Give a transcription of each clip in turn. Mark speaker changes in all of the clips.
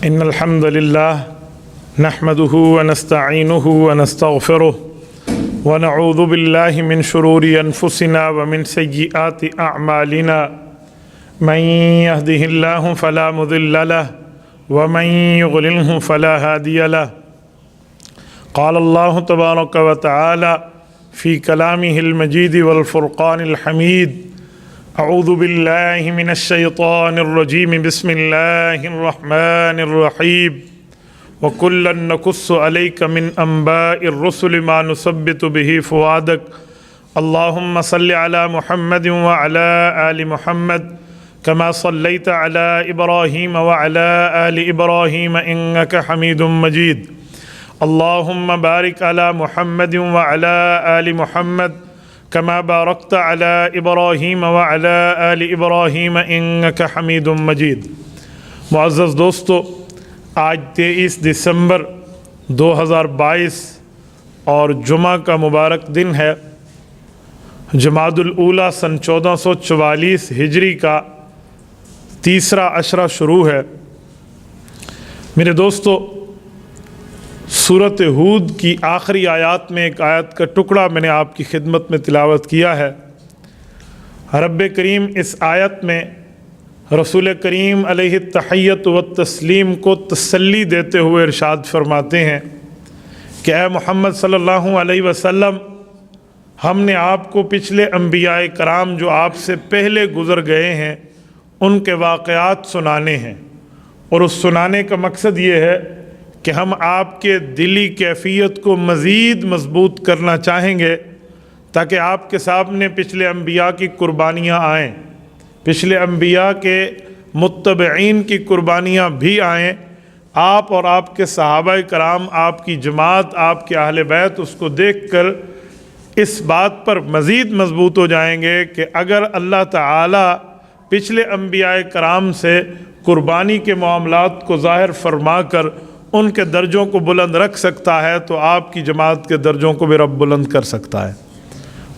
Speaker 1: إن الحمد لله نحمده ونستعينه ونستغفره ونعوذ بالله من شرور أنفسنا ومن سيئات أعمالنا من يهده الله فلا مضل له ومن يضلله فلا هادي له. قال الله تبارك وتعالى في كلامه المجيد والفرقان الحميد: أعوذ بالله من الشيطان الرجيم بسم الله الرحمن الرحيم وكلا نقص عليك من أنباء الرسل ما نثبت به فؤادك اللهم صل على محمد وعلى آل محمد كما صليت على إبراهيم وعلى آل إبراهيم إنك حميد مجيد. اللهم بارك على محمد وعلى آل محمد كما باركت على إبراهيم وعلى آل إبراهيم إنك حميد مجيد. معزز دوستو، آج 23 دسمبر 2022 اور جمعہ کا مبارک دن ہے. جمادی الاولیٰ سن 1444 ہجری کا تیسرا عشرہ شروع ہے. میرے دوستو، سورۃ ہود کی آخری آیات میں ایک آیت کا ٹکڑا میں نے آپ کی خدمت میں تلاوت کیا ہے. رب کریم اس آیت میں رسول کریم علیہ التحیۃ والتسلیم کو تسلی دیتے ہوئے ارشاد فرماتے ہیں کہ اے محمد صلی اللہ علیہ وسلم، ہم نے آپ کو پچھلے انبیاء کرام جو آپ سے پہلے گزر گئے ہیں ان کے واقعات سنانے ہیں، اور اس سنانے کا مقصد یہ ہے کہ ہم آپ کے دلی کیفیت کو مزید مضبوط کرنا چاہیں گے تاکہ آپ کے سامنے پچھلے انبیاء کی قربانیاں آئیں، پچھلے انبیاء کے متبعین کی قربانیاں بھی آئیں. آپ اور آپ کے صحابہ کرام، آپ کی جماعت، آپ کے اہل بیت اس کو دیکھ کر اس بات پر مزید مضبوط ہو جائیں گے کہ اگر اللہ تعالی پچھلے انبیاء کرام سے قربانی کے معاملات کو ظاہر فرما کر ان کے درجوں کو بلند رکھ سکتا ہے تو آپ کی جماعت کے درجوں کو بھی رب بلند کر سکتا ہے.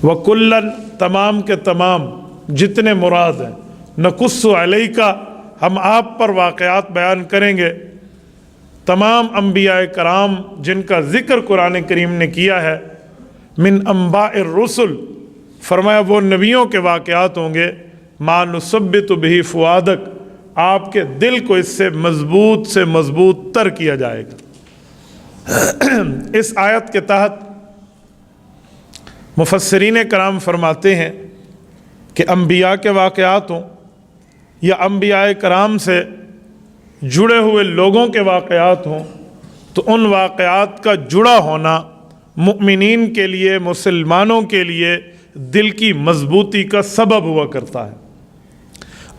Speaker 1: وَكُلًّا تمام کے تمام جتنے مراد ہیں، نقص علیک ہم آپ پر واقعات بیان کریں گے. تمام انبیاء کرام جن کا ذکر قرآن کریم نے کیا ہے، من انباء الرسل، فرمایا وہ نبیوں کے واقعات ہوں گے. ما نثبت بہ فؤادک، آپ کے دل کو اس سے مضبوط تر کیا جائے گا. اس آیت کے تحت مفسرین کرام فرماتے ہیں کہ انبیاء کے واقعات ہوں یا انبیاء کرام سے جڑے ہوئے لوگوں کے واقعات ہوں، تو ان واقعات کا جڑا ہونا مؤمنین کے لیے، مسلمانوں کے لیے دل کی مضبوطی کا سبب ہوا کرتا ہے.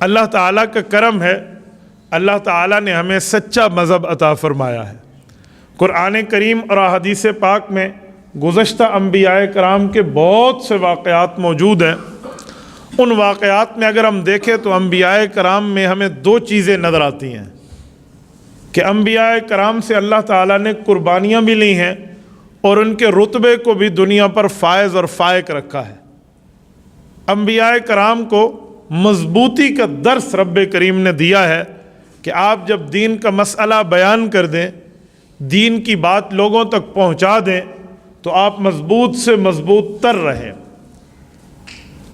Speaker 1: اللہ تعالیٰ کا کرم ہے، اللہ تعالیٰ نے ہمیں سچا مذہب عطا فرمایا ہے. قرآن کریم اور احادیث پاک میں گزشتہ انبیاء کرام کے بہت سے واقعات موجود ہیں. ان واقعات میں اگر ہم دیکھیں تو انبیاء کرام میں ہمیں دو چیزیں نظر آتی ہیں کہ انبیاء کرام سے اللہ تعالیٰ نے قربانیاں بھی لی ہیں اور ان کے رتبے کو بھی دنیا پر فائز اور فائق رکھا ہے. انبیاء کرام کو مضبوطی کا درس رب کریم نے دیا ہے کہ آپ جب دین کا مسئلہ بیان کر دیں، دین کی بات لوگوں تک پہنچا دیں تو آپ مضبوط سے مضبوط تر رہیں.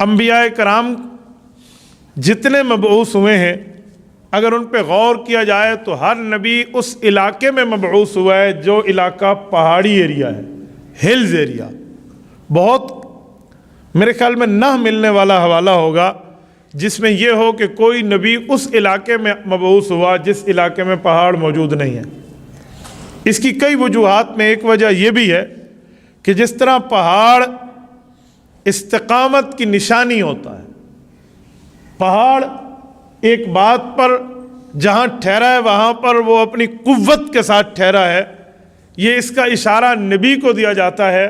Speaker 1: انبیاء کرام جتنے مبعوث ہوئے ہیں، اگر ان پہ غور کیا جائے تو ہر نبی اس علاقے میں مبعوث ہوا ہے جو علاقہ پہاڑی ایریا ہے، ہلز ایریا. بہت میرے خیال میں نہ ملنے والا حوالہ ہوگا جس میں یہ ہو کہ کوئی نبی اس علاقے میں مبعوث ہوا جس علاقے میں پہاڑ موجود نہیں ہیں. اس کی کئی وجوہات میں ایک وجہ یہ بھی ہے کہ جس طرح پہاڑ استقامت کی نشانی ہوتا ہے، پہاڑ ایک بات پر جہاں ٹھہرا ہے وہاں پر وہ اپنی قوت کے ساتھ ٹھہرا ہے. یہ اس کا اشارہ نبی کو دیا جاتا ہے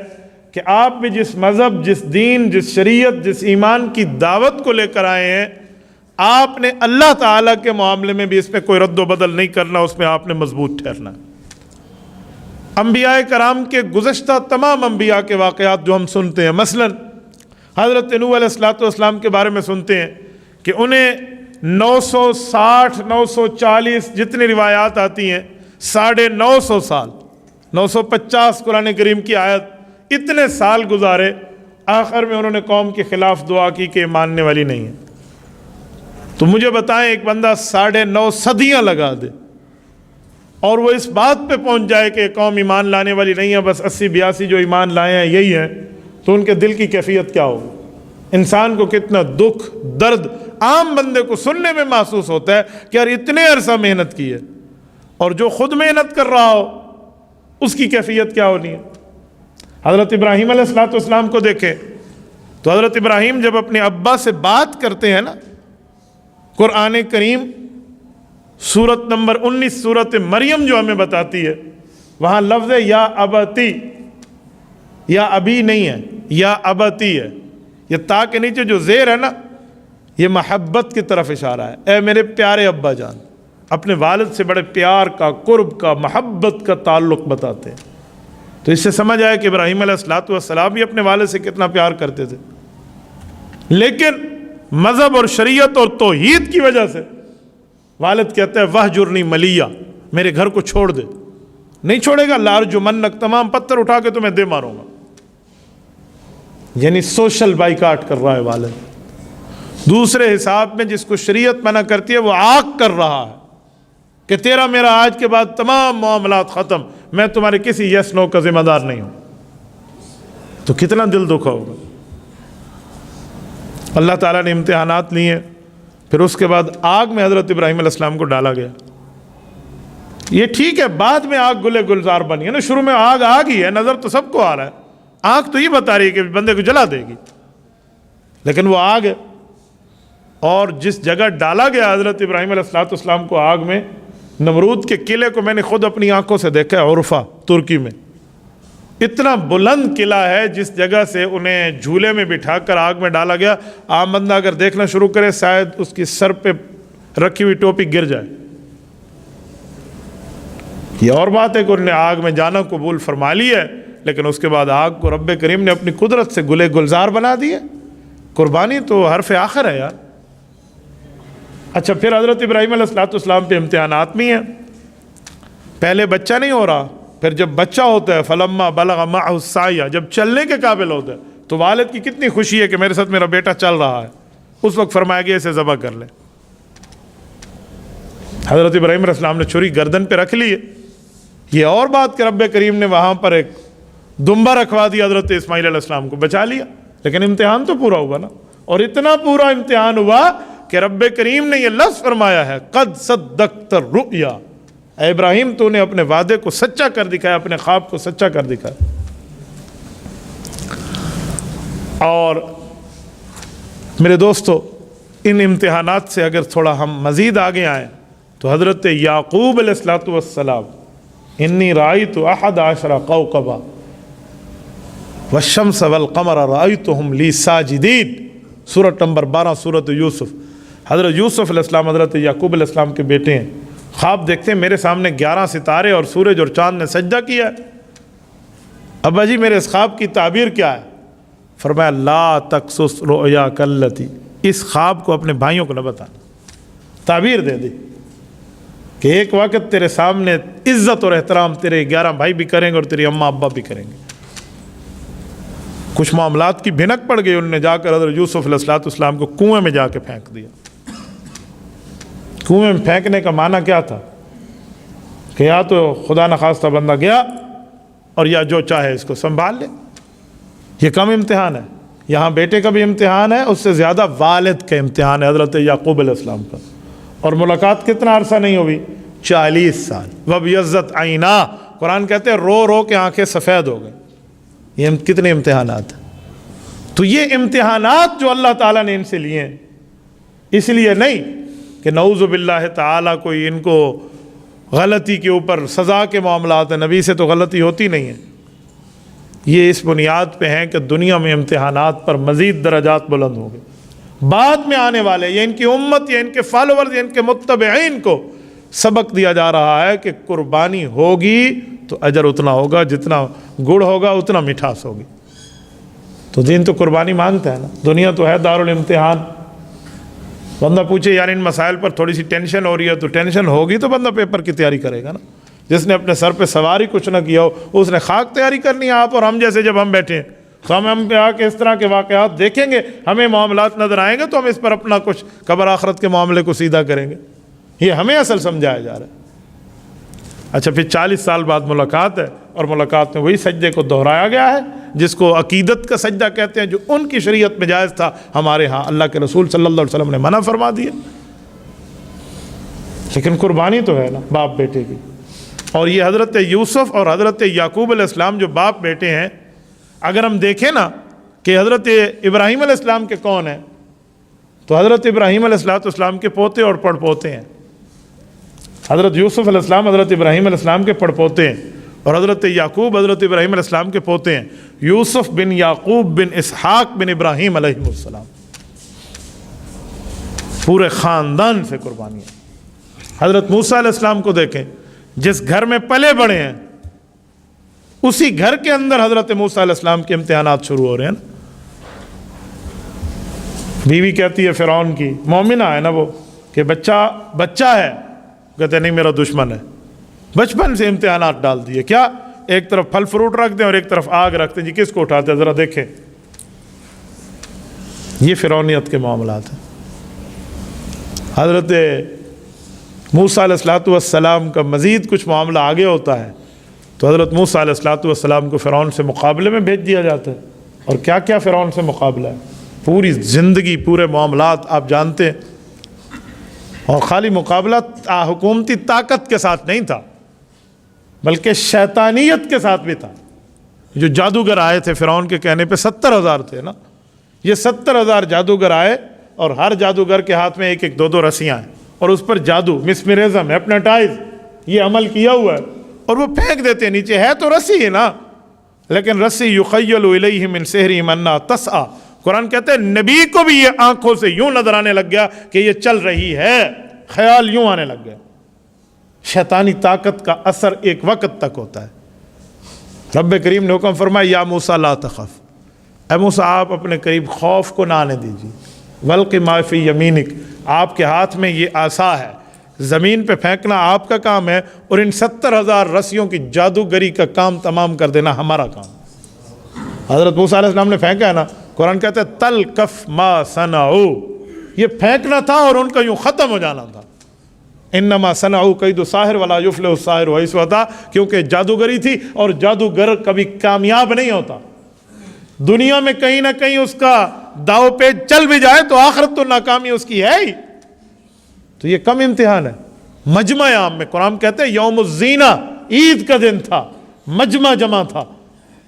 Speaker 1: کہ آپ بھی جس مذہب، جس دین، جس شریعت، جس ایمان کی دعوت کو لے کر آئے ہیں، آپ نے اللہ تعالیٰ کے معاملے میں بھی اس پہ کوئی رد و بدل نہیں کرنا، اس میں آپ نے مضبوط ٹھہرنا. انبیاء کرام کے گزشتہ تمام انبیاء کے واقعات جو ہم سنتے ہیں، مثلا حضرت نوح علیہ الصلوۃ والسلام کے بارے میں سنتے ہیں کہ انہیں 960 940 جتنی روایات آتی ہیں 950 سال 950 قرآن کریم کی آیت اتنے سال گزارے، آخر میں انہوں نے قوم کے خلاف دعا کی کہ ماننے والی نہیں ہے۔ تو مجھے بتائیں ایک بندہ 9.5 صدیاں لگا دے اور وہ اس بات پہ پہنچ جائے کہ قوم ایمان لانے والی نہیں ہے، بس 80-82 جو ایمان لائے ہیں یہی ہیں، تو ان کے دل کی کیفیت کیا ہوگی؟ انسان کو کتنا دکھ درد عام بندے کو سننے میں محسوس ہوتا ہے کہ یار اتنے عرصہ محنت کی ہے، اور جو خود محنت کر رہا ہو اس کی کیفیت کیا ہونی ہے۔ حضرت ابراہیم علیہ السلام کو دیکھیں تو حضرت ابراہیم جب اپنے ابا سے بات کرتے ہیں نا، قرآن کریم سورت نمبر 19 سورت مریم جو ہمیں بتاتی ہے، وہاں لفظ ہے یا ابتی، یا ابھی نہیں ہے، یا ابتی ہے۔ یہ تا کے نیچے جو زیر ہے نا، یہ محبت کی طرف اشارہ ہے، اے میرے پیارے ابا جان، اپنے والد سے بڑے پیار کا، قرب کا، محبت کا تعلق بتاتے ہیں۔ تو اس سے سمجھ آیا کہ ابراہیم علیہ السلام بھی اپنے والد سے کتنا پیار کرتے تھے، لیکن مذہب اور شریعت اور توحید کی وجہ سے والد کہتا ہے وہجرنی ملیہ، میرے گھر کو چھوڑ دے۔ نہیں چھوڑے گا، لارجمنک، تمام پتھر اٹھا کے تمہیں دے ماروں گا۔ یعنی سوشل بائیکاٹ کر رہا ہے والد۔ دوسرے حساب میں جس کو شریعت منع کرتی ہے وہ آگ کر رہا ہے کہ تیرا میرا آج کے بعد تمام معاملات ختم، میں تمہارے کسی یس نو کا ذمہ دار نہیں ہوں۔ تو کتنا دل دکھا ہوگا۔ اللہ تعالیٰ نے امتحانات لیے، پھر اس کے بعد آگ میں حضرت ابراہیم علیہ السلام کو ڈالا گیا۔ یہ ٹھیک ہے بعد میں آگ گلے گلزار بنی ہے نا، شروع میں آگ ہی ہے، نظر تو سب کو آ رہا ہے، آگ تو یہ بتا رہی ہے کہ بندے کو جلا دے گی، لیکن وہ آگ ہے۔ اور جس جگہ ڈالا گیا حضرت ابراہیم علیہ السلام کو آگ میں، نمرود کے قلعے کو میں نے خود اپنی آنکھوں سے دیکھا ہے، عرفہ ترکی میں، اتنا بلند قلعہ ہے جس جگہ سے انہیں جھولے میں بٹھا کر آگ میں ڈالا گیا، عام بندہ اگر دیکھنا شروع کرے شاید اس کی سر پہ رکھی ہوئی ٹوپی گر جائے۔ یہ اور بات ہے کہ انہوں نے آگ میں جانا قبول فرما لیا ہے، لیکن اس کے بعد آگ کو رب کریم نے اپنی قدرت سے گلے گلزار بنا دیے۔ قربانی تو حرف آخر ہے یار۔ اچھا پھر حضرت ابراہیم علیہ السلام پہ امتحانات بھی ہیں۔ پہلے بچہ نہیں ہو رہا، پھر جب بچہ ہوتا ہے فلما بلغ معه السعی، جب چلنے کے قابل ہوتا ہے تو والد کی کتنی خوشی ہے کہ میرے ساتھ میرا بیٹا چل رہا ہے۔ اس وقت فرمایا گیا اسے ذبح کر لے۔ حضرت ابراہیم علیہ السلام نے چھری گردن پہ رکھ لی ہے۔ یہ اور بات کہ رب کریم نے وہاں پر ایک دمبا رکھوا دیا، حضرت اسماعیل علیہ السلام کو بچا لیا، لیکن امتحان تو پورا ہوا نا۔ اور اتنا پورا امتحان ہوا کہ رب کریم نے یہ لفظ فرمایا ہے قد صدقت الرؤیا، اے ابراہیم تو نے اپنے وعدے کو سچا کر دکھایا، اپنے خواب کو سچا کر دکھایا۔ اور میرے دوستو ان امتحانات سے اگر تھوڑا ہم مزید آگے آئیں تو حضرت یعقوب علیہ السلام انی رأیت 11 کوكبا والشمس والقمر رأیتهم لی ساجدین، سورۃ نمبر 12 سورۃ یوسف۔ حضرت یوسف علیہ السلام حضرت یعقوب علیہ السلام کے بیٹے ہیں، خواب دیکھتے ہیں میرے سامنے 11 ستارے اور سورج اور چاند نے سجدہ کیا ہے۔ ابا جی میرے اس خواب کی تعبیر کیا ہے؟ فرمایا لا تقصص رؤیاک التی، اس خواب کو اپنے بھائیوں کو نہ بتانا۔ تعبیر دے دی کہ ایک وقت تیرے سامنے عزت اور احترام تیرے 11 بھائی بھی کریں گے اور تیری اماں ابا بھی کریں گے۔ کچھ معاملات کی بھنک پڑ گئی، انہوں نے جا کر حضرت یوسف علیہ السلام کو کنویں میں جا کے پھینک دیا۔ کنویں میں پھینکنے کا معنی کیا تھا کہ یا تو خدا نخواستہ بندہ گیا اور یا جو چاہے اس کو سنبھال لے۔ یہ کم امتحان ہے، یہاں بیٹے کا بھی امتحان ہے، اس سے زیادہ والد کا امتحان ہے حضرت یعقوب علیہ السلام کا۔ اور ملاقات کتنا عرصہ نہیں ہوئی؟ 40 سال۔ وَبْيَضَّتْ عَيْنَاهُ، قرآن کہتے ہیں رو رو کے آنکھیں سفید ہو گئیں۔ یہ کتنے امتحانات ہیں۔ تو یہ امتحانات جو اللہ تعالیٰ نے ان سے لیے ہیں، اس لیے نہیں کہ نعوذ باللہ تعالیٰ کوئی ان کو غلطی کے اوپر سزا کے معاملات ہیں، نبی سے تو غلطی ہوتی نہیں ہے۔ یہ اس بنیاد پہ ہیں کہ دنیا میں امتحانات پر مزید درجات بلند ہوں گے، بعد میں آنے والے یا ان کی امت یا ان کے فالوورز یا ان کے متبعین کو سبق دیا جا رہا ہے کہ قربانی ہوگی تو اجر اتنا ہوگا، جتنا گڑ ہوگا اتنا مٹھاس ہوگی۔ تو دین تو قربانی مانگتا ہے نا، دنیا تو ہے دارالامتحان۔ بندہ پوچھے یار ان مسائل پر تھوڑی سی ٹینشن ہو رہی ہے، تو ٹینشن ہوگی تو بندہ پیپر کی تیاری کرے گا نا۔ جس نے اپنے سر پہ سواری کچھ نہ کیا ہو، اس نے خاک تیاری کرنی ہے۔ آپ اور ہم جیسے جب ہم بیٹھے ہیں تو ہم پہ آ کے اس طرح کے واقعات دیکھیں گے، ہمیں معاملات نظر آئیں گے، تو ہم اس پر اپنا کچھ قبر آخرت کے معاملے کو سیدھا کریں گے۔ یہ ہمیں اصل سمجھایا جا رہا ہے۔ اچھا، پھر 40 سال بعد ملاقات ہے، اور ملاقات میں وہی سجدے کو دہرایا گیا ہے جس کو عقیدت کا سجدہ کہتے ہیں، جو ان کی شریعت میں جائز تھا، ہمارے ہاں اللہ کے رسول صلی اللہ علیہ وسلم نے منع فرما دیا۔ لیکن قربانی تو ہے نا باپ بیٹے کی۔ اور یہ حضرت یوسف اور حضرت یعقوب علیہ السلام جو باپ بیٹے ہیں، اگر ہم دیکھیں نا کہ حضرت ابراہیم علیہ السلام کے کون ہیں، تو حضرت ابراہیم علیہ السلام کے پوتے اور پڑ پوتے ہیں۔ حضرت یوسف علیہ السلام حضرت ابراہیم علیہ السلام کے پڑ پوتے ہیں، اور حضرت یعقوب حضرت ابراہیم علیہ السلام کے پوتے ہیں۔ یوسف بن یعقوب بن اسحاق بن ابراہیم علیہ السلام، پورے خاندان سے قربانیاں۔ حضرت موسیٰ علیہ السلام کو دیکھیں، جس گھر میں پلے بڑے ہیں، اسی گھر کے اندر حضرت موسیٰ علیہ السلام کے امتحانات شروع ہو رہے ہیں نا۔ بیوی کہتی ہے فرعون کی، مومنہ ہے نا وہ، کہ بچہ ہے، کہتے نہیں میرا دشمن ہے۔ بچپن سے امتحانات ڈال دیے، کیا ایک طرف پھل فروٹ رکھ دیں اور ایک طرف آگ رکھتے ہیں، جی کس کو اٹھاتے ہیں ذرا دیکھیں۔ یہ فرعونیت کے معاملات ہیں۔ حضرت موسیٰ علیہ السلام کا مزید کچھ معاملہ آگے ہوتا ہے، تو حضرت موسیٰ علیہ السلام کو فرعون سے مقابلے میں بھیج دیا جاتا ہے۔ اور کیا کیا فرعون سے مقابلہ ہے، پوری زندگی پورے معاملات آپ جانتے ہیں۔ اور خالی مقابلہ حکومتی طاقت کے ساتھ نہیں تھا، بلکہ شیطانیت کے ساتھ بھی تھا۔ جو جادوگر آئے تھے فرعون کے کہنے پہ 70,000 تھے نا، یہ 70,000 جادوگر آئے، اور ہر جادوگر کے ہاتھ میں ایک ایک 2 رسیاں ہیں، اور اس پر جادو، مسمرزم، ہپناٹائز، یہ عمل کیا ہوا ہے، اور وہ پھینک دیتے ہیں نیچے۔ ہے تو رسی ہے نا، لیکن رسی یخیل الیہ من سحرہم انہا تسعی۔ قرآن کہتے ہیں نبی کو بھی یہ آنکھوں سے یوں نظر آنے لگ گیا کہ یہ چل رہی ہے، خیال یوں آنے لگ گیا۔ شیطانی طاقت کا اثر ایک وقت تک ہوتا ہے۔ رب کریم نے حکم فرمایا یا موسیٰ لا تخف، اے موسیٰ آپ اپنے قریب خوف کو نہ آنے دیجیے۔ والق ما فی یمینک، آپ کے ہاتھ میں یہ عصا ہے، زمین پہ پھینکنا آپ کا کام ہے، اور ان 70,000 رسیوں کی جادوگری کا کام تمام کر دینا ہمارا کام۔ حضرت موسیٰ علیہ السلام نے پھینکا ہے نا، قرآن کہتا ہے تلقف ما صنعوا، یہ پھینکنا تھا اور ان کا یوں ختم ہو جانا تھا۔ انما صنعوا کید ساحر ولا یفلح الساحر حیث اتى، کیونکہ جادوگری تھی، اور جادوگر کبھی کامیاب نہیں ہوتا۔ دنیا میں کہیں نہ کہیں اس کا داؤ پیچ چل بھی جائے تو آخرت تو ناکامی اس کی ہے ہی۔ تو یہ کم امتحان ہے۔ مجمع عام میں قرآن کہتے ہیں یوم الزینہ، عید کا دن تھا، مجمع جمع تھا،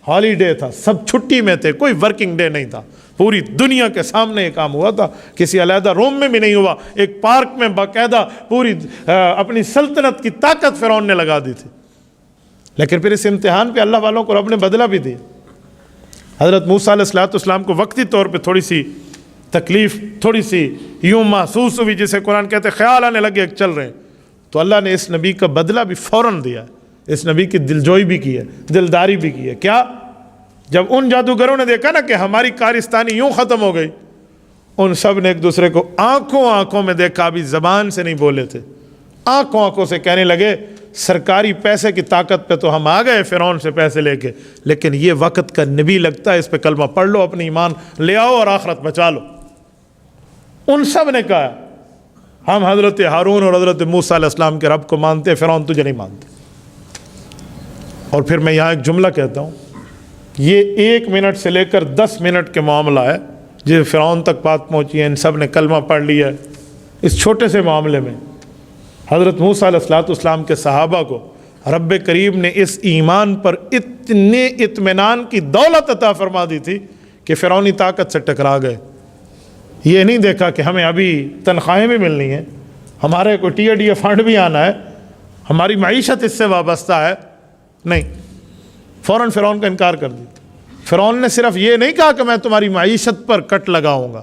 Speaker 1: ہالیڈے تھا، سب چھٹی میں تھے، کوئی ورکنگ ڈے نہیں تھا۔ پوری دنیا کے سامنے یہ کام ہوا تھا، کسی علیحدہ روم میں بھی نہیں ہوا، ایک پارک میں باقاعدہ پوری اپنی سلطنت کی طاقت فرعون نے لگا دی تھی۔ لیکن پھر اس امتحان پہ اللہ والوں کو رب نے بدلہ بھی دیا۔ حضرت موسیٰ علیہ السلام کو وقتی طور پہ تھوڑی سی تکلیف، تھوڑی سی یوں محسوس ہوئی، جسے قرآن کہتے ہیں خیال آنے لگے چل رہے ہیں، تو اللہ نے اس نبی کا بدلہ بھی فوراً دیا، اس نبی کی دلجوئی بھی کی ہے، دلداری بھی کی ہے۔ کیا؟ جب ان جادوگروں نے دیکھا نا کہ ہماری کارستانی یوں ختم ہو گئی، ان سب نے ایک دوسرے کو آنکھوں میں دیکھا، ابھی زبان سے نہیں بولے تھے، آنکھوں سے کہنے لگے سرکاری پیسے کی طاقت پہ تو ہم آ گئے فرعون سے پیسے لے کے، لیکن یہ وقت کا نبی لگتا ہے، اس پہ کلمہ پڑھ لو، اپنی ایمان لے آؤ اور آخرت بچا لو۔ ان سب نے کہا ہم حضرت ہارون اور حضرت موسیٰ علیہ السلام کے رب کو مانتے ہیں، فرعون تجھے نہیں مانتے۔ اور پھر میں یہاں ایک جملہ کہتا ہوں، یہ 1 منٹ سے لے کر 10 منٹ کے معاملہ ہے، جس فرعون تک بات پہنچی ہے، ان سب نے کلمہ پڑھ لیا ہے۔ اس چھوٹے سے معاملے میں حضرت موسیٰ علیہ السلام کے صحابہ کو رب کریم نے اس ایمان پر اتنے اطمینان کی دولت عطا فرما دی تھی کہ فرعونی طاقت سے ٹکرا گئے۔ یہ نہیں دیکھا کہ ہمیں ابھی تنخواہیں بھی ملنی ہیں، ہمارے کوئی ٹی ڈی فنڈ بھی آنا ہے، ہماری معیشت اس سے وابستہ ہے، نہیں، فوراً فرعون کا انکار کر دی۔ فرعون نے صرف یہ نہیں کہا کہ میں تمہاری معیشت پر کٹ لگاؤں گا،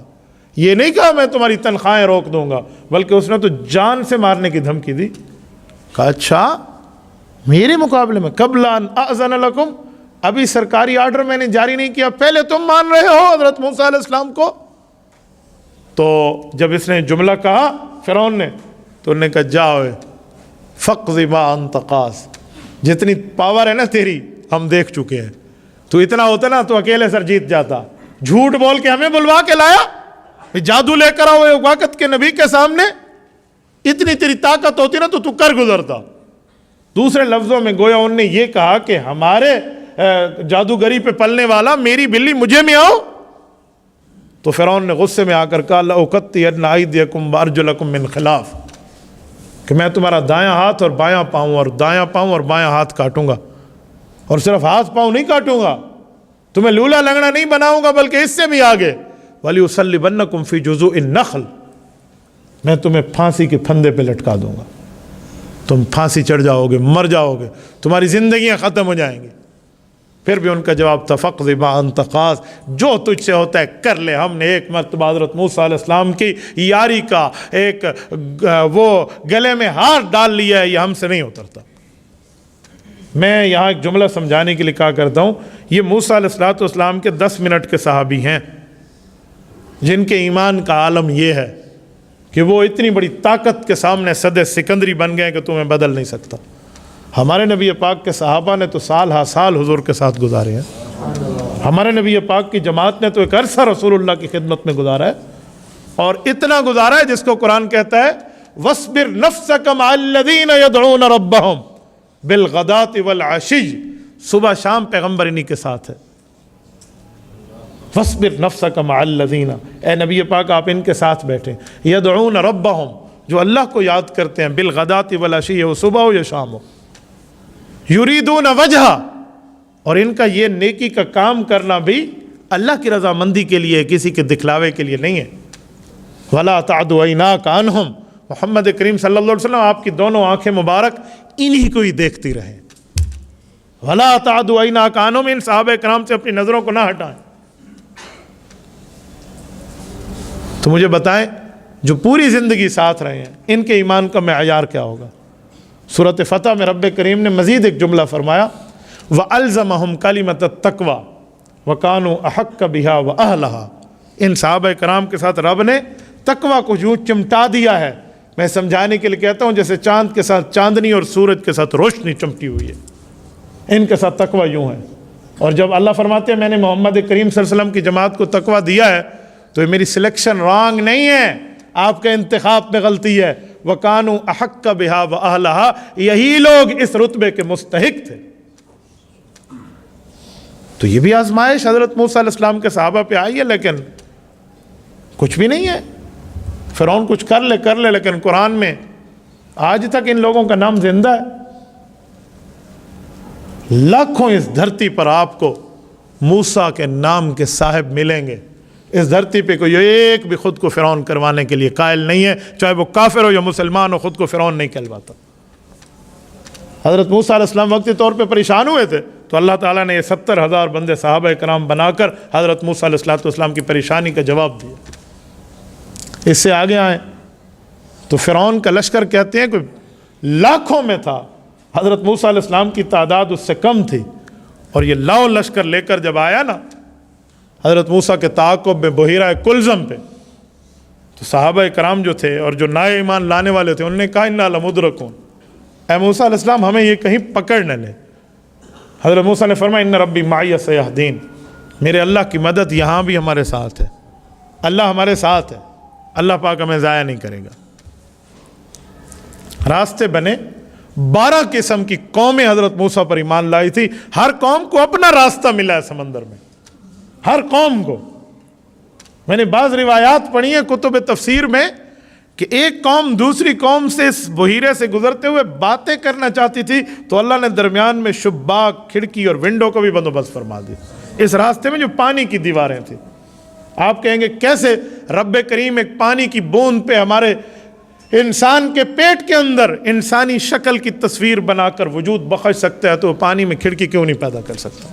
Speaker 1: یہ نہیں کہا میں تمہاری تنخواہیں روک دوں گا، بلکہ اس نے تو جان سے مارنے کی دھمکی دی۔ کہا اچھا میرے مقابلے میں قبل ان اذن لکم، ابھی سرکاری آرڈر میں نے جاری نہیں کیا، پہلے تم مان رہے ہو حضرت موسیٰ علیہ السلام کو؟ تو جب اس نے جملہ کہا فرعون نے تو انہوں نے کہا جاؤ فقض ما انت قاض، جتنی پاور ہے نا تیری ہم دیکھ چکے ہیں، تو اتنا ہوتا نا تو اکیلے سر جیت جاتا، جھوٹ بول کے ہمیں بلوا کے لایا، جادو لے کر آؤ ایک وقت کے نبی کے سامنے، اتنی تیری طاقت ہوتی نا تو کر گزرتا۔ دوسرے لفظوں میں گویا انہوں نے یہ کہا کہ ہمارے جادوگری پہ پلنے والا میری بلی مجھے میں آؤ۔ تو فرعون نے غصے میں آ کر کہا لَأُقَطِّعَنَّ أَيْدِيَكُمْ وَأَرْجُلَكُمْ مِنْ خِلَافٍ، کہ میں تمہارا دایاں ہاتھ اور بایاں پاؤں اور دایاں پاؤں اور بایاں ہاتھ کاٹوں گا، اور صرف ہاتھ پاؤں نہیں کاٹوں گا، تمہیں لولا لنگڑا نہیں بناؤں گا، بلکہ اس سے بھی آگے وَلِيُصَلِّبَنَّكُمْ فِي جُذُوعِ النَّخْلِ، میں تمہیں پھانسی کے پھندے پہ لٹکا دوں گا، تم پھانسی چڑھ جاؤ گے، مر جاؤ گے، تمہاری زندگیاں ختم ہو جائیں گی۔ پھر بھی ان کا جواب تھا فقض ما انت قاض، جو تجھ سے ہوتا ہے کر لے۔ ہم نے ایک مرتبہ حضرت موسیٰ علیہ السلام کی یاری کا ایک وہ گلے میں ہاتھ ڈال لیا ہے، یہ ہم سے نہیں اترتا۔ میں یہاں ایک جملہ سمجھانے کے لیے کہا کرتا ہوں، یہ موسیٰ علیہ السلام کے 10 منٹ کے صحابی ہیں جن کے ایمان کا عالم یہ ہے کہ وہ اتنی بڑی طاقت کے سامنے صد سکندری بن گئے کہ تمہیں بدل نہیں سکتا۔ ہمارے نبی پاک کے صحابہ نے تو سال ہا سال حضور کے ساتھ گزارے ہیں، ہمارے نبی پاک کی جماعت نے تو ایک عرصہ رسول اللہ کی خدمت میں گزارا ہے، اور اتنا گزارا ہے جس کو قرآن کہتا ہے وَاصْبِرْ نَفْسَكَ مَعَ الَّذِينَ يَدْعُونَ رَبَّهُمْ بِالْغَدَاةِ وَالْعَشِيِّ، صبح شام پیغمبر انہی کے ساتھ ہے۔ وَاصْبِرْ نَفْسَكَ مَعَ الَّذِينَ، اے نبی پاک آپ ان کے ساتھ بیٹھیں، يَدْعُونَ رَبَّهُمْ، جو اللہ کو یاد کرتے ہیں، بِالْغَدَاةِ وَالْعَشِيِّ، وہ صبح ہو یا شام ہو، یریدون وجہ، اور ان کا یہ نیکی کا کام کرنا بھی اللہ کی رضامندی کے لیے، کسی کے دکھلاوے کے لیے نہیں ہے۔ وَلَا تَعْدُ عَيْنَاكَ عَنْهُمْ، محمد کریم صلی اللہ علیہ وسلم آپ کی دونوں آنکھیں مبارک انہی کو ہی دیکھتی رہیں۔ وَلَا تَعْدُ عَيْنَاكَ عَنْهُمْ، ان صحابہ کرام سے اپنی نظروں کو نہ ہٹائیں۔ تو مجھے بتائیں جو پوری زندگی ساتھ رہے ہیں ان کے ایمان کا معیار کیا ہوگا؟ سورۃ فتح میں رب کریم نے مزید ایک جملہ فرمایا وَأَلْزَمَهُمْ كَلِمَةَ التَّقْوَى وَكَانُوا أَحَقَّ بِهَا وَأَهْلَهَا، ان صحابہ کرام کے ساتھ رب نے تقویٰ کو یوں چمٹا دیا ہے، میں سمجھانے کے لیے کہتا ہوں جیسے چاند کے ساتھ چاندنی اور سورج کے ساتھ روشنی چمٹی ہوئی ہے، ان کے ساتھ تقویٰ یوں ہے۔ اور جب اللہ فرماتے ہیں میں نے محمد کریم صلی اللہ علیہ وسلم کی جماعت کو تقویٰ دیا ہے، تو یہ میری سلیکشن رانگ نہیں ہے، آپ کے انتخاب میں غلطی ہے۔ وَكَانُوا أَحَقَّ بِهَا وَأَهْلَهَا، یہی لوگ اس رتبے کے مستحق تھے۔ تو یہ بھی آزمائش حضرت موسیٰ علیہ السلام کے صحابہ پہ آئی ہے، لیکن کچھ بھی نہیں ہے۔ فرعون کچھ کر لے لیکن قرآن میں آج تک ان لوگوں کا نام زندہ ہے۔ لاکھوں اس دھرتی پر آپ کو موسیٰ کے نام کے صاحب ملیں گے، اس دھرتی پہ کوئی ایک بھی خود کو فرعون کروانے کے لیے قائل نہیں ہے، چاہے وہ کافر ہو یا مسلمان ہو، خود کو فرعون نہیں کہلواتا۔ حضرت موسیٰ علیہ السلام وقتی طور پہ پریشان ہوئے تھے تو اللہ تعالیٰ نے یہ 70,000 بندے صحابہ کرام بنا کر حضرت موسیٰ علیہ السلام کی پریشانی کا جواب دیا۔ اس سے آگے آئیں تو فرعون کا لشکر کہتے ہیں کہ لاکھوں میں تھا، حضرت موسیٰ علیہ السلام کی تعداد اس سے کم تھی، اور یہ لاؤ لشکر لے کر جب آیا نا حضرت موسیٰ کے تعاقب میں بحیرہ کلزم پہ، تو صحابہ کرام جو تھے اور جو نئے ایمان لانے والے تھے انہوں نے کہا اِنَّا لَمُدْرَكُونَ، اے موسیٰ علیہ السلام ہمیں یہ کہیں پکڑ نہ لے۔ حضرت موسیٰ نے فرمایا اِنَّ رَبِّي مَعِيَ سَيَهْدِينِ، میرے اللہ کی مدد یہاں بھی ہمارے ساتھ ہے، اللہ ہمارے ساتھ ہے، اللہ پاک ہمیں ضائع نہیں کرے گا۔ راستے بنے، 12 قسم کی قومیں حضرت موسیٰ پر ایمان لائی تھی، ہر قوم کو اپنا راستہ ملا ہے سمندر میں، ہر قوم کو۔ میں نے بعض روایات پڑھی ہیں کتب تفسیر میں کہ ایک قوم دوسری قوم سے اس بحیرے سے گزرتے ہوئے باتیں کرنا چاہتی تھی تو اللہ نے درمیان میں شباک، کھڑکی اور ونڈو کا بھی بندوبست فرما دی اس راستے میں جو پانی کی دیواریں تھیں۔ آپ کہیں گے کیسے رب کریم ایک پانی کی بوند پہ ہمارے انسان کے پیٹ کے اندر انسانی شکل کی تصویر بنا کر وجود بخش سکتا ہے، تو پانی میں کھڑکی کیوں نہیں پیدا کر سکتا؟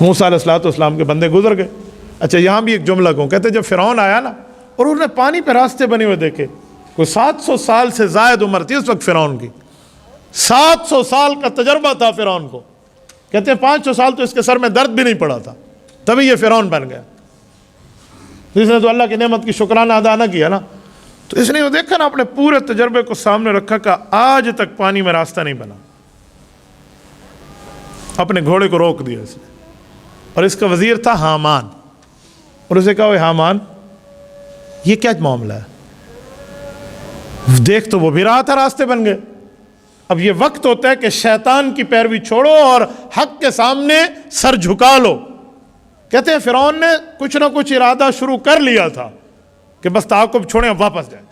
Speaker 1: موسیٰ علیہ السلام کے بندے گزر گئے۔ اچھا یہاں بھی ایک جملہ کہوں، کہتے جب فرعون آیا نا اور انہوں نے پانی پہ راستے بنے ہوئے دیکھے، کوئی 700 سال سے زائد عمر تھی اس وقت فرعون کی، 700 سال کا تجربہ تھا فرعون کو، کہتے ہیں 500 سال تو اس کے سر میں درد بھی نہیں پڑا تھا، تبھی یہ فرعون بن گیا۔ جس نے تو اللہ کی نعمت کی شکرانہ ادا نہ کیا نا، تو اس نے وہ دیکھا نا، اپنے پورے تجربے کو سامنے رکھا کہ آج تک پانی میں راستہ نہیں بنا، اپنے گھوڑے کو روک دیا اس نے. اور اس کا وزیر تھا حامان، اور اسے کہا، حامان یہ کیا معاملہ ہے؟ دیکھ تو وہ بھی رہا تھا راستے بن گئے. اب یہ وقت ہوتا ہے کہ شیطان کی پیروی چھوڑو اور حق کے سامنے سر جھکا لو. کہتے ہیں فرعون نے کچھ نہ کچھ ارادہ شروع کر لیا تھا کہ بس تعاقب چھوڑیں، اب واپس جائیں،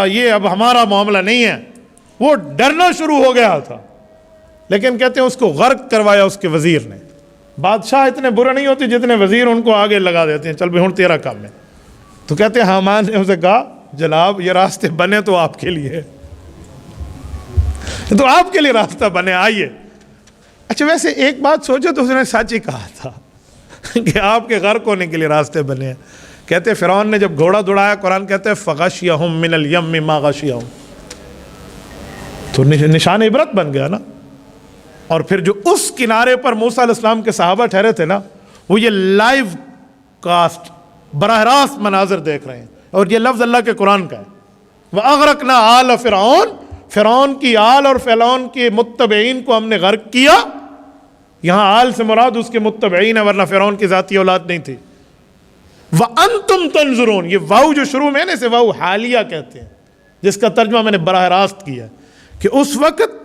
Speaker 1: یہ اب ہمارا معاملہ نہیں ہے. وہ ڈرنا شروع ہو گیا تھا، لیکن کہتے ہیں اس کو غرق کروایا اس کے وزیر نے. بادشاہ اتنے برے نہیں ہوتے جتنے وزیر ان کو آگے لگا دیتے ہیں، چل بھی ہوں تیرا کام ہے. تو کہتے ہیں حامان نے اسے کہا، جناب یہ راستے بنے تو آپ کے لیے، تو آپ کے لیے راستہ بنے، آئیے. اچھا ویسے ایک بات سوچو تو اس نے سچ ہی کہا تھا کہ آپ کے غرق ہونے کے لیے راستے بنے ہیں. کہتے ہیں فرعون نے جب گھوڑا دوڑایا، قرآن کہتے ہیں فغشیہم من الیم ما غشیہم، تو نشان عبرت بن گیا نا. اور پھر جو اس کنارے پر موسیٰ علیہ السلام کے صحابہ ٹھہرے تھے نا، وہ یہ لائیو کاسٹ براہ راست مناظر دیکھ رہے ہیں، اور یہ لفظ اللہ کے قرآن کا ہے. وَأَغْرَقْنَا آلَ فِرْعَوْنَ، فرعون کی آل اور فرعون کے متبعین کو ہم نے غرق کیا. یہاں آل سے مراد اس کے متبعین ہے، ورنہ فرعون کی ذاتی اولاد نہیں تھی. وَأَنْتُمْ تَنْظُرُونَ، یہ واو جو شروع میں ہے نا، اسے واو حالیہ کہتے ہیں، جس کا ترجمہ میں نے براہ راست کیا کہ اس وقت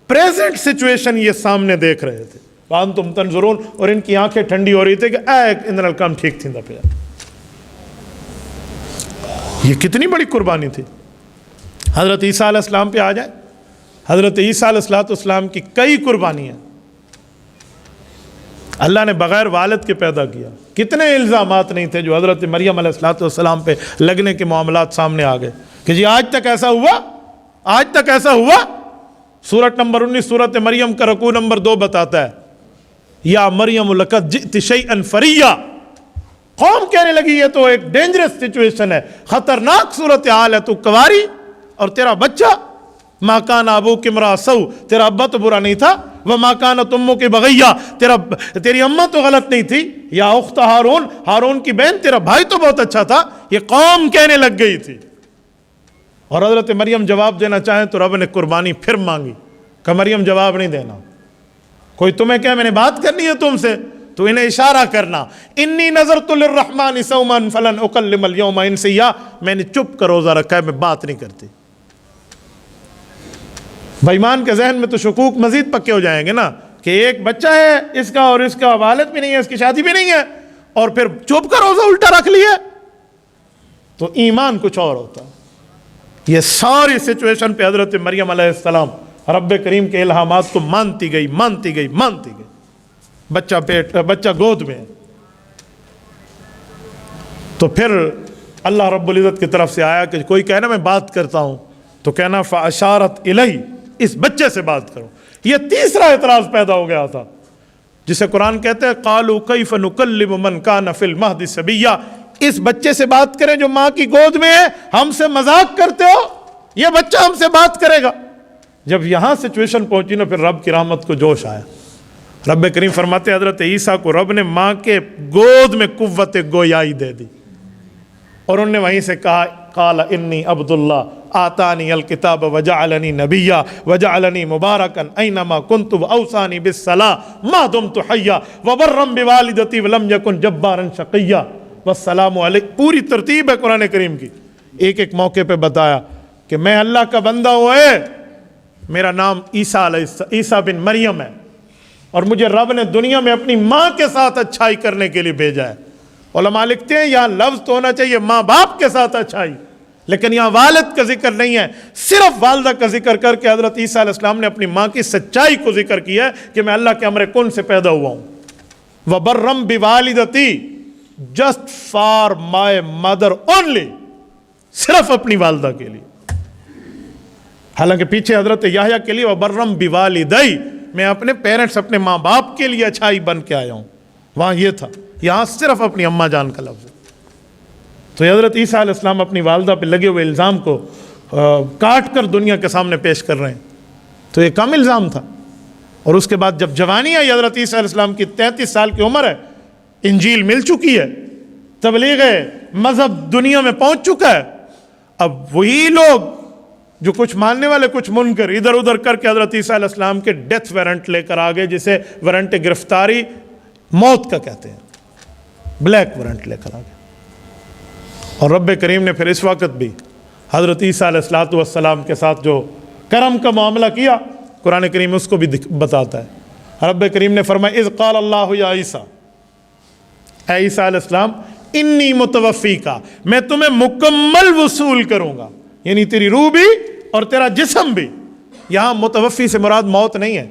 Speaker 1: پریزنٹ سچویشن یہ سامنے دیکھ رہے تھے. وَأَنْتُمْ تَنْظُرُونَ، اور ان کی آنکھیں ٹھنڈی ہو رہی تھی کہ اندر کام ٹھیک تھی. یہ کتنی بڑی قربانی تھی. حضرت عیسیٰ علیہ السلام پہ آ جائیں. حضرت عیسیٰ علیہ السلام کی کئی قربانیاں اللہ نے بغیر والد کے پیدا کیا. کتنے الزامات نہیں تھے جو حضرت مریم علیہ السلام پہ لگنے کے معاملات سامنے آ گئے کہ جی آج تک ایسا ہوا، آج تک ایسا ہوا. سورت نمبر 19 سورت مریم کا رکوع نمبر 2 بتاتا ہے، یا مریم لقد جئت شیئا فریا. قوم کہنے لگی یہ تو ایک ڈینجرس سچویشن ہے، خطرناک صورتحال ہے، تو کواری اور تیرا بچہ. ما کان ابوک امرأ سوء، تیرا ابا تو برا نہیں تھا. وما کانت امک بغیہ، تیری اماں تو غلط نہیں تھی. یا اخت ہارون، ہارون کی بہن، تیرا بھائی تو بہت اچھا تھا. یہ قوم کہنے لگ گئی تھی. اور حضرت مریم جواب دینا چاہیں تو رب نے قربانی پھر مانگی کہ مریم جواب نہیں دینا. کوئی تمہیں کہے میں نے بات کرنی ہے تم سے تو انہیں اشارہ کرنا، انی نظرت للرحمن صوما فلن اکلم اليوم انسیا، میں نے چپ کر روزہ رکھا ہے، میں بات نہیں کرتی. بےمان کے ذہن میں تو شکوک مزید پکے ہو جائیں گے نا کہ ایک بچہ ہے اس کا اور اس کا والد بھی نہیں ہے، اس کی شادی بھی نہیں ہے، اور پھر چپ کر روزہ الٹا رکھ لیا. تو ایمان کچھ اور ہوتا. یہ ساری سچویشن پہ حضرت مریم علیہ السلام رب کریم کے الہامات کو مانتی گئی، مانتی گئی، مانتی گئی. بچہ گود میں. تو پھر اللہ رب العزت کی طرف سے آیا کہ کوئی کہنا میں بات کرتا ہوں تو کہنا فاشارت الیہ، اس بچے سے بات کرو. یہ تیسرا اعتراض پیدا ہو گیا تھا جسے قرآن کہتے ہیں قالوا کیف نکلم من کان فی المہد صبیا. اس بچے سے بات کریں جو ماں کی گود میں ہے، ہم سے مذاق کرتے ہو؟ یہ بچہ ہم سے بات کرے گا. جب یہاں سچویشن پہنچی نا، پھر رب کی رحمت کو جوش آیا. رب کریم فرماتے حضرت عیسیٰ کو رب نے ماں کے گود میں قوت گویائی دے دی، اور انہوں نے وہیں سے کہا قال انی عبد اللہ آتانی الکتاب وجعلنی نبیا وجعلنی مبارکا اینما کنت واوصانی بالصلاۃ ما دمت حیا وبرا بوالدتی ولم یکن جبارا شقیا والسلام علیہ. پوری ترتیب ہے قرآن کریم کی. ایک ایک موقع پہ بتایا کہ میں اللہ کا بندہ ہوں، میرا نام عیسیٰ بن مریم ہے، اور مجھے رب نے دنیا میں اپنی ماں کے ساتھ اچھائی کرنے کے لیے بھیجا ہے. علماء لکھتے ہیں یہاں لفظ تو ہونا چاہیے ماں باپ کے ساتھ اچھائی، لیکن یہاں والد کا ذکر نہیں ہے، صرف والدہ کا ذکر کر کے حضرت عیسیٰ علیہ السلام نے اپنی ماں کی سچائی کو ذکر کیا ہے کہ میں اللہ کے امر کن سے پیدا ہوا ہوں. وَبَرًّا بِوَالِدَتِي، just for my mother only, صرف اپنی والدہ کے لیے. حالانکہ پیچھے حضرت یحییٰ کے لیے وَبَرًّا بِوَالِدَيْ، میں اپنے پیرنٹس، اپنے ماں باپ کے لیے اچھائی بن کے آیا ہوں. وہاں یہ تھا، یہاں صرف اپنی اماں جان کا لفظ ہے. تو حضرت عیسیٰ علیہ السلام اپنی والدہ پہ لگے ہوئے الزام کو کاٹ کر دنیا کے سامنے پیش کر رہے ہیں. تو یہ کم الزام تھا. اور اس کے بعد جب جوانی آئی حضرت عیسیٰ علیہ السلام کی 33 سال کی عمر ہے، انجیل مل چکی ہے، تبلیغ مذہب دنیا میں پہنچ چکا ہے. اب وہی لوگ جو کچھ ماننے والے کچھ منکر ادھر ادھر کر کے حضرت عیسیٰ علیہ السلام کے ڈیتھ وارنٹ لے کر آگے، جسے وارنٹ گرفتاری موت کا کہتے ہیں، بلیک وارنٹ لے کر آگے. اور رب کریم نے پھر اس وقت بھی حضرت عیسیٰ علیہ السلام کے ساتھ جو کرم کا معاملہ کیا، قرآن کریم اس کو بھی بتاتا ہے. رب کریم نے فرمایا اذ قال اللہ یا عیسیٰ، اے عیسیٰ علیہ السلام، انی متوفی کا، میں تمہیں مکمل وصول کروں گا، یعنی تیری روح بھی اور تیرا جسم بھی. یہاں متوفی سے مراد موت نہیں ہے،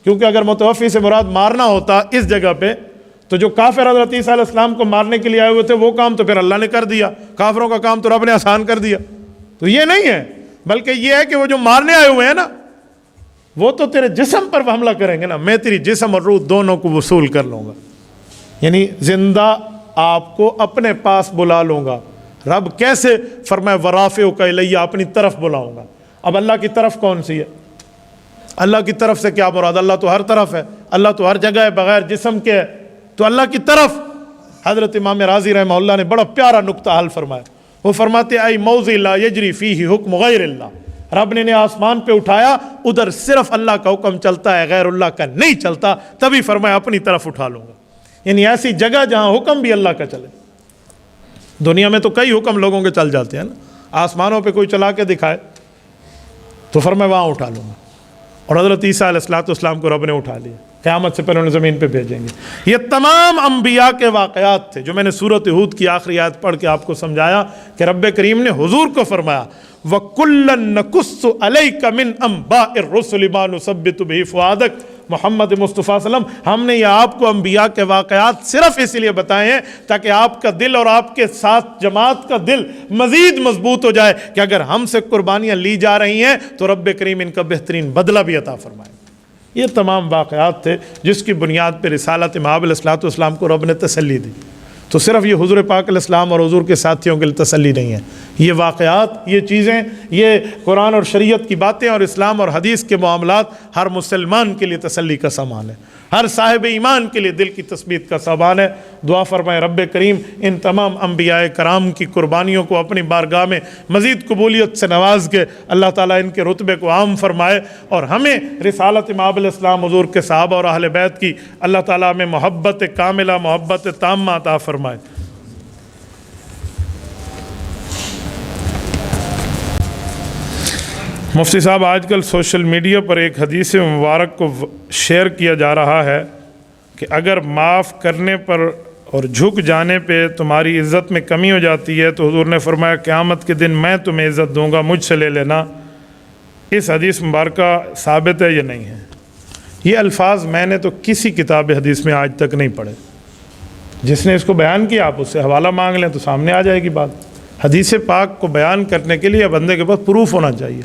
Speaker 1: کیونکہ اگر متوفی سے مراد مارنا ہوتا اس جگہ پہ تو جو کافر حضرت عیسیٰ علیہ السلام کو مارنے کے لیے آئے ہوئے تھے وہ کام تو پھر اللہ نے کر دیا، کافروں کا کام تو رب نے آسان کر دیا. تو یہ نہیں ہے، بلکہ یہ ہے کہ وہ جو مارنے آئے ہوئے ہیں نا، وہ تو تیرے جسم پر حملہ کریں گے نا، میں تیری جسم اور روح دونوں کو وصول کر لوں گا، یعنی زندہ آپ کو اپنے پاس بلا لوں گا. رب کیسے؟ فرمایا ورافعک الیہ، اپنی طرف بلاؤں گا. اب اللہ کی طرف کون سی ہے؟ اللہ کی طرف سے کیا مراد؟ اللہ تو ہر طرف ہے، اللہ تو ہر جگہ ہے، بغیر جسم کے ہے. تو اللہ کی طرف حضرت امام رازی رحمہ اللہ نے بڑا پیارا نقطہ حل فرمایا. وہ فرماتے ای موضع لا یجری فیہ حکم غیر اللہ، رب نے آسمان پہ اٹھایا، ادھر صرف اللہ کا حکم چلتا ہے، غیر اللہ کا نہیں چلتا. تبھی فرمایا اپنی طرف اٹھا لوں گا، یعنی ایسی جگہ جہاں حکم بھی اللہ کا چلے. دنیا میں تو کئی حکم لوگوں کے چل جاتے ہیں نا، آسمانوں پہ کوئی چلا کے دکھائے تو فرمایا وہاں اٹھا لوں گا. اور حضرت عیسیٰ علیہ السلام کو رب نے اٹھا لیا، قیامت سے پہلے انہیں زمین پہ بھیجیں گے. یہ تمام انبیاء کے واقعات تھے جو میں نے سورۃ ہود کی آخری آیت پڑھ کے آپ کو سمجھایا کہ رب کریم نے حضور کو فرمایا وَكُلًّا نَقُصُّ عَلَيْكَ مِنْ أَنْبَاءِ الرُّسُلِ مَا نُثَبِّتُ بِهِ فُؤَادَكَ. محمد مصطفیٰ صلی اللہ علیہ وسلم، ہم نے یہ آپ کو انبیاء کے واقعات صرف اس لیے بتائے ہیں تاکہ آپ کا دل اور آپ کے ساتھ جماعت کا دل مزید مضبوط ہو جائے کہ اگر ہم سے قربانیاں لی جا رہی ہیں تو رب کریم ان کا بہترین بدلہ بھی عطا فرمائے. یہ تمام واقعات تھے جس کی بنیاد پہ رسالت مآب علیہ السلام کو رب نے تسلی دی. تو صرف یہ حضور پاک علیہ السلام اور حضور کے ساتھیوں کے لیے تسلی نہیں ہے، یہ واقعات، یہ چیزیں، یہ قرآن اور شریعت کی باتیں اور اسلام اور حدیث کے معاملات ہر مسلمان کے لیے تسلی کا سامان ہے، ہر صاحب ایمان کے لیے دل کی تثبیت کا سامان ہے. دعا فرمائے رب کریم ان تمام انبیاء کرام کی قربانیوں کو اپنی بارگاہ میں مزید قبولیت سے نواز کے اللہ تعالیٰ ان کے رتبے کو عام فرمائے، اور ہمیں رسالت مآب علیہ السلام، حضور کے صحابہ اور اہل بیت کی اللہ تعالیٰ میں محبت کاملہ، محبت تامہ عطا فرمائے. مفتی صاحب، آج کل سوشل میڈیا پر ایک حدیث مبارک کو شیئر کیا جا رہا ہے کہ اگر معاف کرنے پر اور جھک جانے پہ تمہاری عزت میں کمی ہو جاتی ہے تو حضور نے فرمایا قیامت کے دن میں تمہیں عزت دوں گا، مجھ سے لے لینا. اس حدیث مبارکہ ثابت ہے یا نہیں ہے؟ یہ الفاظ میں نے تو کسی کتاب حدیث میں آج تک نہیں پڑھے. جس نے اس کو بیان کیا آپ اس سے حوالہ مانگ لیں تو سامنے آ جائے گی بات. حدیث پاک کو بیان کرنے کے لیے بندے کے پاس پروف ہونا چاہیے،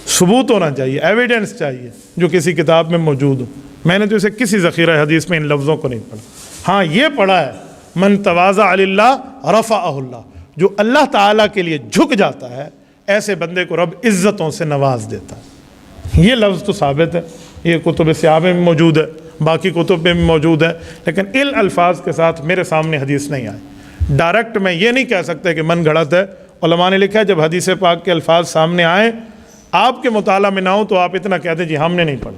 Speaker 1: ثبوت ہونا چاہیے، ایویڈنس چاہیے جو کسی کتاب میں موجود ہو. میں نے تو اسے کسی ذخیرہ حدیث میں ان لفظوں کو نہیں پڑھا. ہاں یہ پڑھا ہے من تواضع للہ رفعہ اللہ، جو اللہ تعالیٰ کے لیے جھک جاتا ہے ایسے بندے کو رب عزتوں سے نواز دیتا ہے. یہ لفظ تو ثابت ہے، یہ کتب سیاہ میں موجود ہے، باقی کتب میں بھی موجود ہے، لیکن ان الفاظ کے ساتھ میرے سامنے حدیث نہیں آئی. ڈائریکٹ میں یہ نہیں کہہ سکتے کہ من گھڑت ہے. علماء نے لکھا ہے جب حدیث پاک کے الفاظ سامنے آئیں، آپ کے مطالعہ میں نہ ہو تو آپ اتنا کہہ دیں جی ہم نے نہیں پڑھے،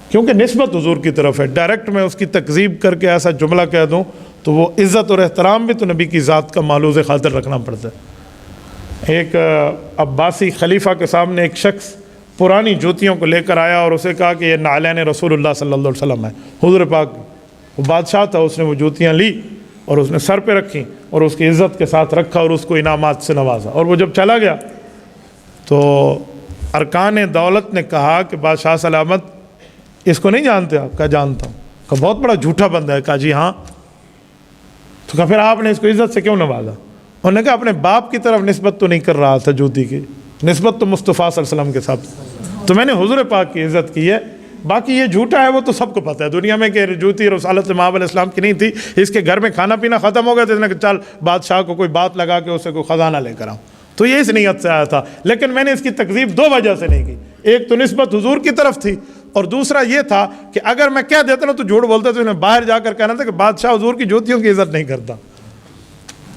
Speaker 1: کیونکہ نسبت حضور کی طرف ہے. ڈائریکٹ میں اس کی تکذیب کر کے ایسا جملہ کہہ دوں تو وہ عزت اور احترام بھی تو نبی کی ذات کا مالوز خاطر رکھنا پڑتا ہے. ایک عباسی خلیفہ کے سامنے ایک شخص پرانی جوتیوں کو لے کر آیا اور اسے کہا کہ یہ نعلین رسول اللہ صلی اللہ علیہ وسلم ہے، حضور پاک. وہ بادشاہ تھا، اس نے وہ جوتیاں لی اور اس نے سر پہ رکھی اور اس کی عزت کے ساتھ رکھا اور اس کو انعامات سے نوازا. اور وہ جب چلا گیا تو ارکان دولت نے کہا کہ بادشاہ سلامت اس کو نہیں جانتے آپ؟ کہا جانتا ہوں. کہا بہت بڑا جھوٹا بندہ ہے. کہا جی ہاں. تو کہا پھر آپ نے اس کو عزت سے کیوں نوازا؟ انہوں نے کہا اپنے باپ کی طرف نسبت تو نہیں کر رہا تھا جوتی کی، نسبت تو مصطفیٰ صلی اللہ علیہ وسلم کے ساتھ، تو میں نے حضور پاک کی عزت کی ہے. باقی یہ جھوٹا ہے وہ تو سب کو پتہ ہے دنیا میں کہ جوتی رسالت مآب علیہ السلام کی نہیں تھی. اس کے گھر میں کھانا پینا ختم ہو گیا تو اس نے کہا چل بادشاہ کو کوئی بات لگا کے اسے کوئی خزانہ لے کر آؤں. تو یہ اس نیت سے آیا تھا. لیکن میں نے اس کی تکذیب دو وجہ سے نہیں کی. ایک تو نسبت حضور کی طرف تھی، اور دوسرا یہ تھا کہ اگر میں کہہ دیتا نا تو جھوٹ بولتا تو انہیں باہر جا کر کہنا تھا کہ بادشاہ حضور کی جوتیوں کی عزت نہیں کرتا.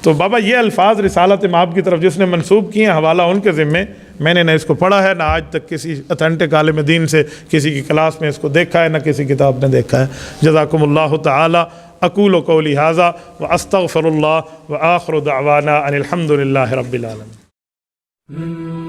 Speaker 1: تو بابا یہ الفاظ رسالت مآب کی طرف جس نے منسوب کیے ہیں حوالہ ان کے ذمے، میں نے نہ اس کو پڑھا ہے، نہ آج تک کسی اتھینٹک عالم دین سے کسی کی کلاس میں اس کو دیکھا ہے، نہ کسی کتاب میں دیکھا ہے۔ جزاکم اللہ تعالی۔ اقول قولی ھذا واستغفر اللہ وآخر دعوانا ان الحمد للہ رب العالمین۔